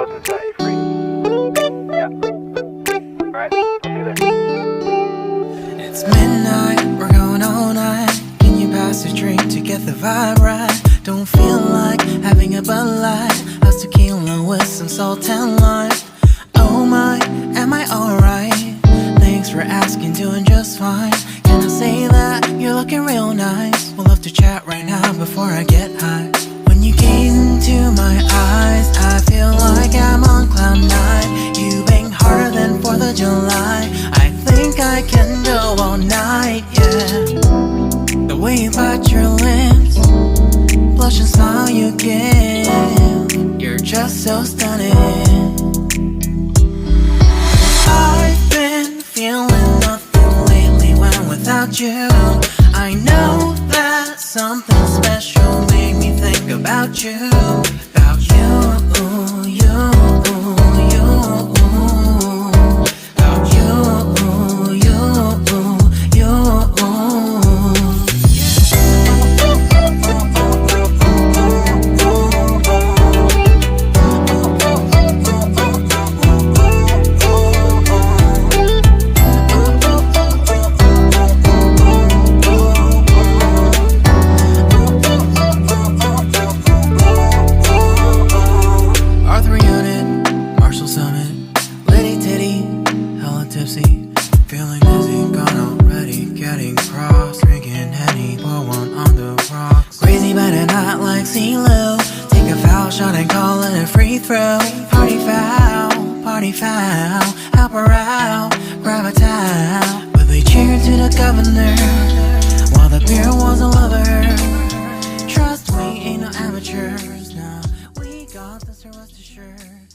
close and set you free. Yeah. Alright, I'll see you there. It's midnight, we're going all night. Can you pass a drink to get the vibe right? Don't feel like having a Bud Light. How's tequila with some salt and lime? Oh my, am I alright? Thanks for asking, doing just fine. Can I say that you're looking real nice? We'll love to chat right now before I get high. When you gaze into my eyes, I feel like I'm on cloud nine. You bang harder than 4th of July. I think I can go all night, yeah. The way you bite your lips, blush and smile you give, you're just so stunning. I've been feeling nothing lately when without you. I know that something special made me think about you. About you, you, you. About you, you, you. Feeling dizzy, gone already, getting cross, drinking Henny, pour one on the rocks. Crazy but not like CeeLo. Take a foul shot and call it a free throw. Party foul, help her out, grab a towel. But they cheered to the governor while the beer was a lover. Trust me, ain't no amateurs, now we got this, rest assured.